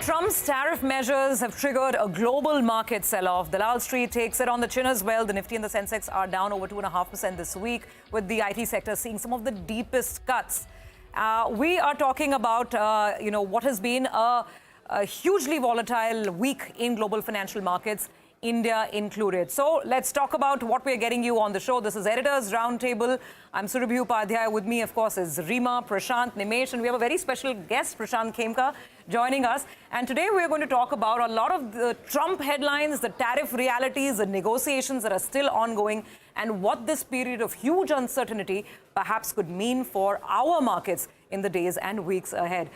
Trump's tariff measures have triggered a global market sell-off. The Wall Street takes it on the chin as well. The Nifty and the Sensex are down over 2.5% this week, with the IT sector seeing some of the deepest cuts. We are talking about, what has been a hugely volatile week in global financial markets, India included. So let's talk about what we're getting you on the show. This is Editors Roundtable. I'm Surabhi Upadhyay. With me, of course, is Rima, Prashant, Nimesh, and we have a very special guest, Prashant Khemka, joining us. And today we're going to talk about a lot of the Trump headlines, the tariff realities, the negotiations that are still ongoing, and what this period of huge uncertainty perhaps could mean for our markets in the days and weeks ahead.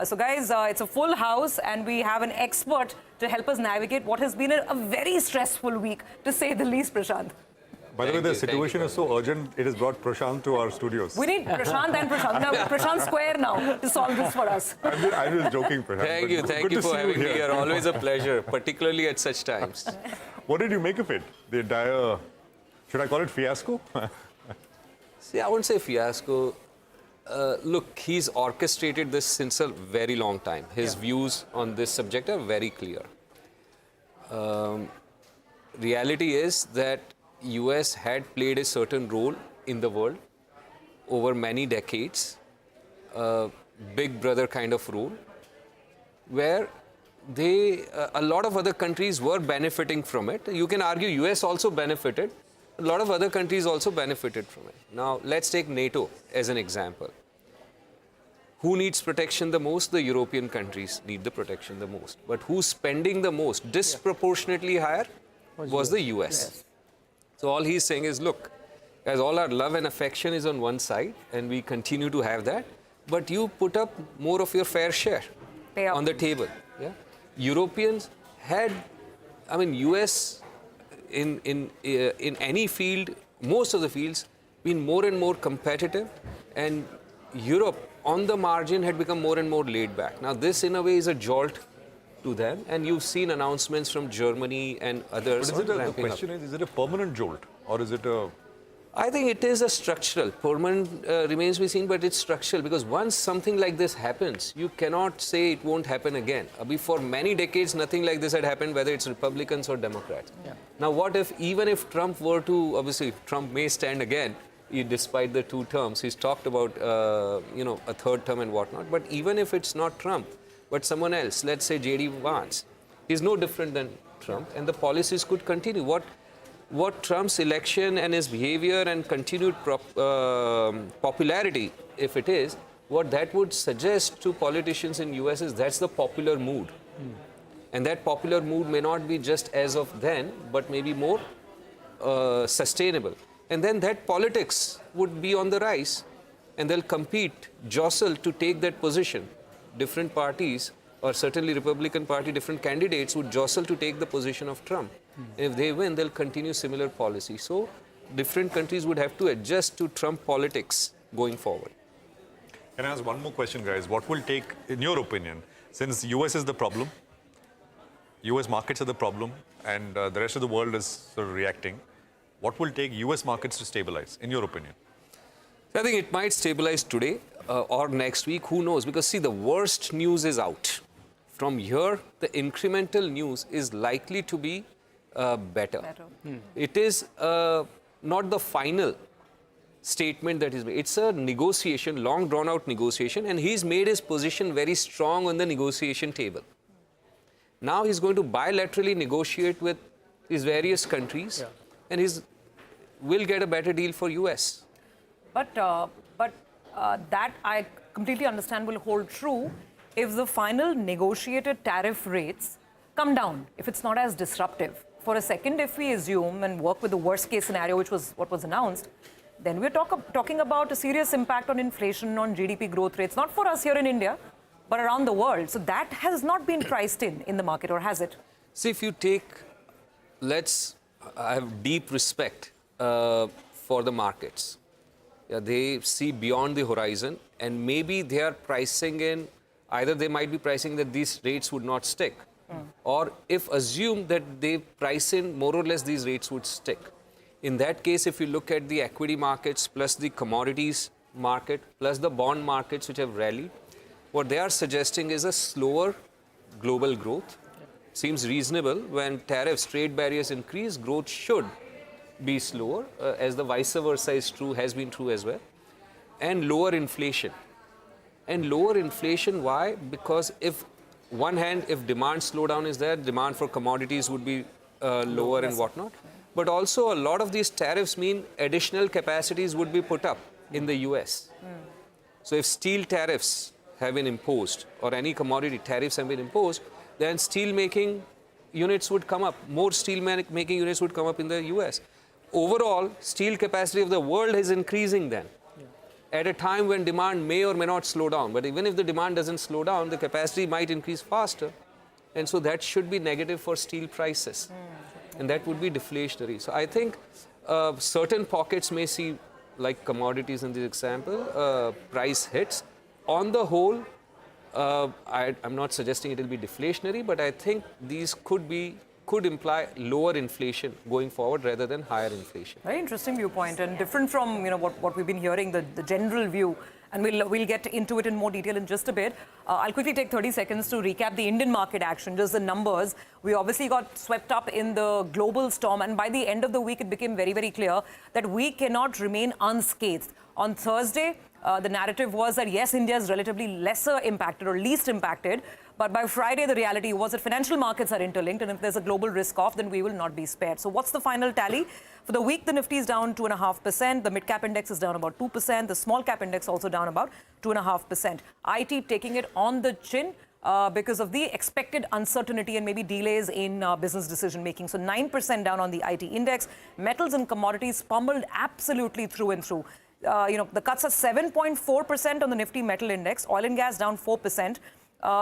So guys, it's a full house, and we have an expert to help us navigate what has been a very stressful week, to say the least, Prashant. By the way, the situation is so urgent, it has brought Prashant to our studios. We need Prashant and Prashant. Now, Prashant Square now to solve this for us. I was joking, Prashant. Thank you for having me here. Always a pleasure, particularly at such times. What did you make of it? The entire, should I call it fiasco? See, I wouldn't say fiasco. Look, he's orchestrated this since a very long time. His views on this subject are very clear. Reality is that US had played a certain role in the world over many decades, big brother kind of role, where a lot of other countries were benefiting from it. You can argue US also benefited. A lot of other countries also benefited from it. Now, let's take NATO as an example. Who needs protection the most? The European countries need the protection the most. But who's spending the most, disproportionately higher, was the US. So all he's saying is, look, as all our love and affection is on one side, and we continue to have that, but you put up more of your fair share on the table. Yeah? Europeans had, US in any field, most of the fields, been more and more competitive, and Europe on the margin had become more and more laid back. Now this in a way is a jolt to them, and you've seen announcements from Germany and others. But the question is it a permanent jolt, or is it a... I think it is a structural. Permanent remains to be seen, but it's structural, because once something like this happens, you cannot say it won't happen again. For many decades, nothing like this had happened, whether it's Republicans or Democrats. Yeah. Now, what if, even if Trump were to, obviously, Trump may stand again, despite the two terms. He's talked about, a third term and whatnot. But even if it's not Trump, but someone else, let's say J.D. Vance, he's no different than Trump, and the policies could continue. What Trump's election and his behavior and continued popularity, if it is, what that would suggest to politicians in US is that's the popular mood. And that popular mood may not be just as of then, but maybe more sustainable. And then that politics would be on the rise, and they'll compete, jostle to take that position. Different parties, or certainly Republican Party, different candidates would jostle to take the position of Trump. And if they win, they'll continue similar policy. So different countries would have to adjust to Trump politics going forward. Can I ask one more question, guys? What will take, in your opinion, since US is the problem, US markets are the problem, and the rest of the world is sort of reacting, what will take US markets to stabilize, in your opinion? I think it might stabilize today or next week, who knows? Because see, the worst news is out. From here, the incremental news is likely to be better. It is not the final statement that is made. It's a negotiation, long drawn out negotiation, and he's made his position very strong on the negotiation table. Now he's going to bilaterally negotiate with these various countries, and will get a better deal for US. But that I completely understand will hold true if the final negotiated tariff rates come down, if it's not as disruptive. For a second, if we assume and work with the worst case scenario, which was what was announced, then we're talking about a serious impact on inflation, on GDP growth rates, not for us here in India, but around the world. So that has not been priced in the market, or has it? See, if you take, I have deep respect for the markets. They see beyond the horizon, and maybe they are pricing in, either they might be pricing that these rates would not stick, or if assume that they price in more or less these rates would stick. In that case, if you look at the equity markets plus the commodities market plus the bond markets which have rallied, what they are suggesting is a slower global growth. Seems reasonable. When tariffs, trade barriers increase, growth should be slower, as the vice versa is true, has been true as well. And lower inflation. And lower inflation, why? Because if one hand, if demand slowdown is there, demand for commodities would be lower and whatnot. But also a lot of these tariffs mean additional capacities would be put up in the US. So if steel tariffs have been imposed or any commodity tariffs have been imposed, then steel making units would come up. More steel making units would come up in the US. Overall, steel capacity of the world is increasing then. At a time when demand may or may not slow down. But even if the demand doesn't slow down, the capacity might increase faster. And so that should be negative for steel prices. And that would be deflationary. So I think certain pockets may see, like commodities in this example, price hits. On the whole, I'm not suggesting it will be deflationary, but I think these could imply lower inflation going forward rather than higher inflation. Very interesting viewpoint, and different from what we've been hearing, the general view. And we'll get into it in more detail in just a bit. I'll quickly take 30 seconds to recap the Indian market action, just the numbers. We obviously got swept up in the global storm, and by the end of the week, it became very, very clear that we cannot remain unscathed. On Thursday, the narrative was that, yes, India is relatively lesser impacted or least impacted. But by Friday, the reality was that financial markets are interlinked. And if there's a global risk off, then we will not be spared. So what's the final tally? For the week, the Nifty is down 2.5%. The mid-cap index is down about 2%. The small-cap index also down about 2.5%. IT taking it on the chin because of the expected uncertainty and maybe delays in business decision-making. So 9% down on the IT index. Metals and commodities pummeled absolutely through and through. The cuts are 7.4% on the Nifty metal index. Oil and gas down 4%.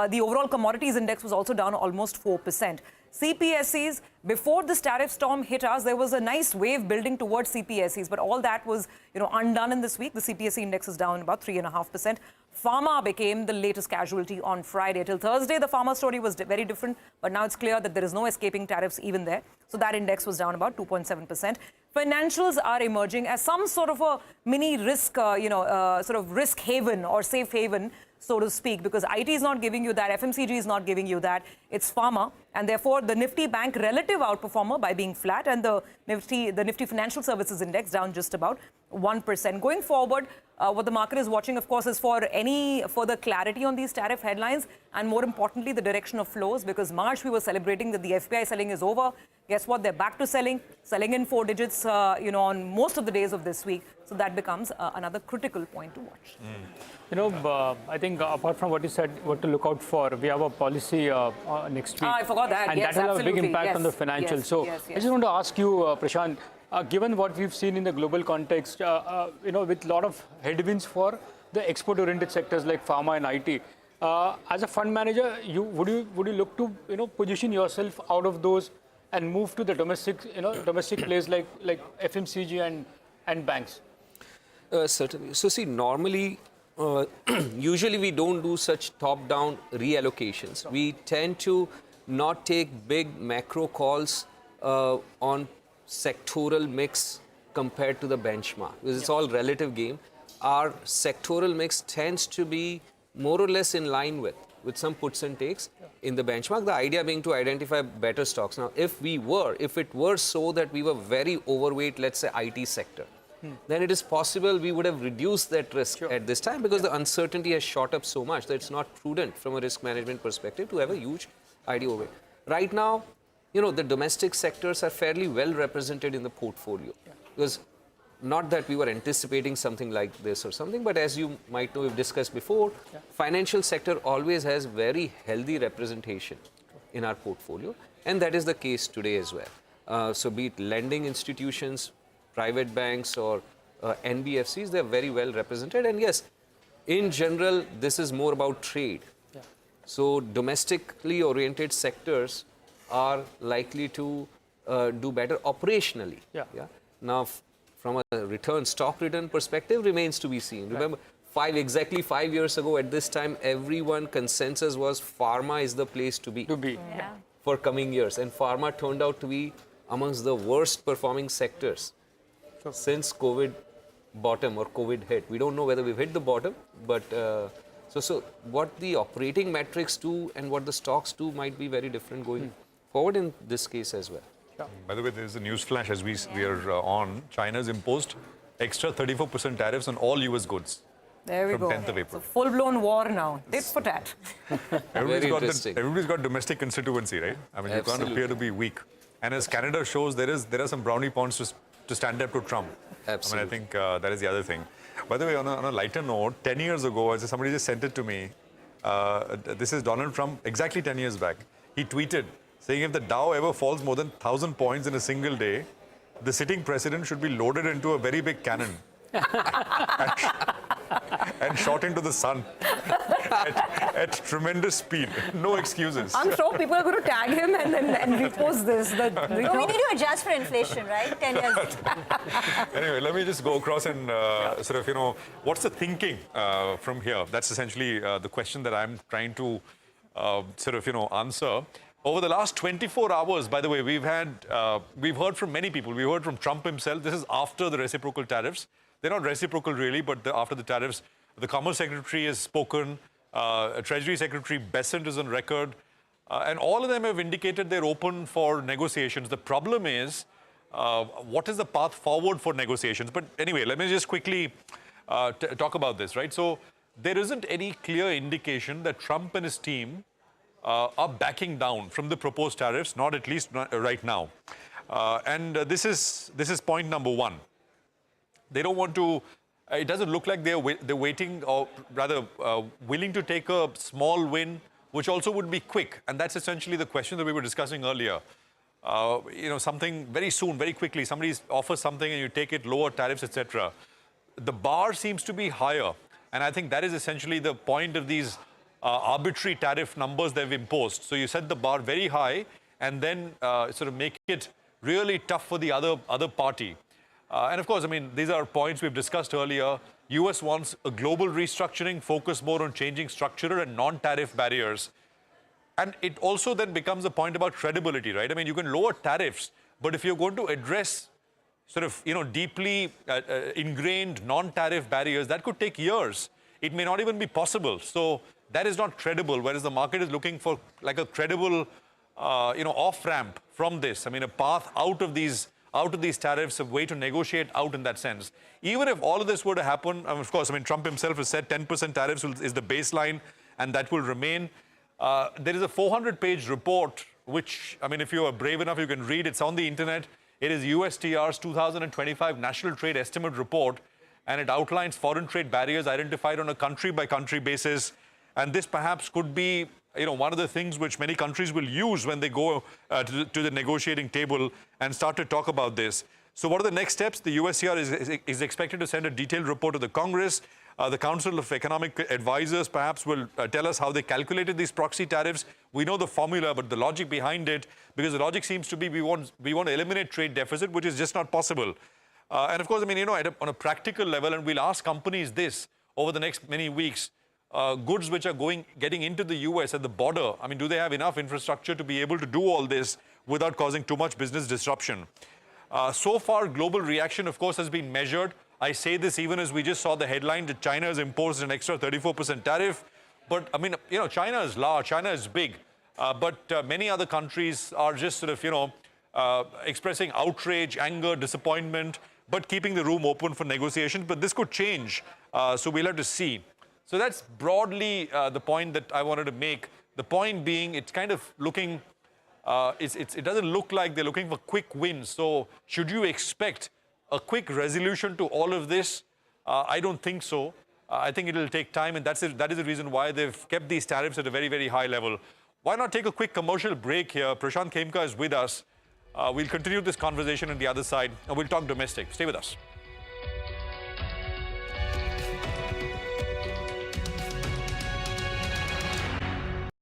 The overall commodities index was also down almost 4%. CPSEs, before this tariff storm hit us, there was a nice wave building towards CPSEs, but all that was, undone in this week. The CPSE index is down about 3.5%. Pharma became the latest casualty on Friday. Till Thursday, the pharma story was very different, but now it's clear that there is no escaping tariffs even there. So that index was down about 2.7%. Financials are emerging as some sort of a mini risk, sort of risk haven or safe haven, so to speak, because IT is not giving you that, FMCG is not giving you that, it's pharma, and therefore the Nifty Bank relative outperformer by being flat, and the Nifty Financial Services Index down just about 1%. Going forward, what the market is watching, of course, is for any further clarity on these tariff headlines, and more importantly, the direction of flows, because March we were celebrating that the FPI selling is over. Guess what? They're back to selling in 4 digits, on most of the days of this week. So that becomes another critical point to watch. I think apart from what you said, what to look out for, we have a policy next week. I forgot that. And yes, that will have a big absolutely. impact Yes. on the financials. Yes. So Yes. I just want to ask you, Prashant, given what we've seen in the global context, with a lot of headwinds for the export-oriented sectors like pharma and IT, as a fund manager, would you look to position yourself out of those and move to the domestic plays like FMCG and banks? Certainly. So see, normally, usually we don't do such top-down reallocations. We tend to not take big macro calls on sectoral mix compared to the benchmark, because it's all relative game. Our sectoral mix tends to be more or less in line with some puts and takes in the benchmark. The idea being to identify better stocks. Now, if it were so that we were very overweight, let's say IT sector, then it is possible we would have reduced that risk at this time, because the uncertainty has shot up so much that it's not prudent from a risk management perspective to have a huge IT overweight. Right now, the domestic sectors are fairly well represented in the portfolio, because not that we were anticipating something like this or something, but as you might know, we've discussed before, financial sector always has very healthy representation in our portfolio, and that is the case today as well. So be it lending institutions, private banks or NBFCs, they're very well represented. And yes, in general, this is more about trade. So domestically oriented sectors are likely to do better operationally. Now, from a stock return perspective, remains to be seen. Remember, exactly 5 years ago at this time, everyone consensus was pharma is the place to be for coming years. And pharma turned out to be amongst the worst performing sectors since COVID bottom or COVID hit. We don't know whether we've hit the bottom, but So what the operating metrics do and what the stocks do might be very different going forward in this case as well. By the way, there's a news flash as we are on. China's imposed extra 34% tariffs on all US goods. There we from go. 10th of April. It's a full-blown war now. Tit for tat. Everybody's got domestic constituency, right? I mean, you can't appear to be weak. And as Canada shows, there are some brownie points to stand up to Trump. Absolutely. I mean, I think that is the other thing. By the way, on a lighter note, 10 years ago, somebody just sent it to me. This is Donald Trump, exactly 10 years back. He tweeted saying if the Dow ever falls more than 1,000 points in a single day, the sitting president should be loaded into a very big cannon and shot into the sun at tremendous speed. No excuses. I'm sure people are going to tag him and repost this. We need to adjust for inflation, right? 10 years. Anyway, let me just go across and sort of, what's the thinking from here? That's essentially the question that I'm trying to sort of, answer. Over the last 24 hours, by the way, we've heard from many people. We heard from Trump himself. This is after the reciprocal tariffs. They're not reciprocal really, but after the tariffs, the Commerce Secretary has spoken. Treasury Secretary Bessent is on record. And all of them have indicated they're open for negotiations. The problem is, what is the path forward for negotiations? But anyway, let me just quickly talk about this, right? So there isn't any clear indication that Trump and his team are backing down from the proposed tariffs, not at least right now. And this is point number one. They don't want to. It doesn't look like they're waiting, or rather willing to take a small win, which also would be quick. And that's essentially the question that we were discussing earlier. Something very soon, very quickly, somebody offers something and you take it, lower tariffs, etc. The bar seems to be higher. And I think that is essentially the point of these arbitrary tariff numbers they've imposed. So you set the bar very high and then sort of make it really tough for the other party. And of course, I mean, these are points we've discussed earlier. US wants a global restructuring, focus more on changing structural and non-tariff barriers. And it also then becomes a point about credibility, right? I mean, you can lower tariffs, but if you're going to address sort of, deeply ingrained non-tariff barriers, that could take years. It may not even be possible. So that is not credible, whereas the market is looking for like a credible, off-ramp from this. I mean, a path out of these tariffs, a way to negotiate out in that sense. Even if all of this were to happen, of course, I mean, Trump himself has said 10% tariffs is the baseline, and that will remain. There is a 400-page report, which, I mean, if you are brave enough, you can read. It's on the internet. It is USTR's 2025 National Trade Estimate Report, and it outlines foreign trade barriers identified on a country-by-country basis. And this perhaps could be, one of the things which many countries will use when they go to the negotiating table and start to talk about this. So what are the next steps? The USTR is expected to send a detailed report to the Congress. The Council of Economic Advisors perhaps will tell us how they calculated these proxy tariffs. We know the formula, but the logic behind it, because the logic seems to be we want to eliminate trade deficit, which is just not possible. And of course, I mean, on a practical level, and we'll ask companies this over the next many weeks, goods which are getting into the US at the border, I mean, do they have enough infrastructure to be able to do all this without causing too much business disruption? So far, global reaction, of course, has been measured. I say this even as we just saw the headline that China has imposed an extra 34% tariff. But, I mean, China is large, China is big. But many other countries are just sort of, expressing outrage, anger, disappointment, but keeping the room open for negotiations. But this could change, so we'll have to see. So that's broadly the point that I wanted to make. The point being, it's kind of looking, it doesn't look like they're looking for quick wins. So should you expect a quick resolution to all of this? I don't think so. I think it'll take time, and that is the reason why they've kept these tariffs at a very, very high level. Why not take a quick commercial break here? Prashant Khemka is with us. We'll continue this conversation on the other side, and we'll talk domestic. Stay with us.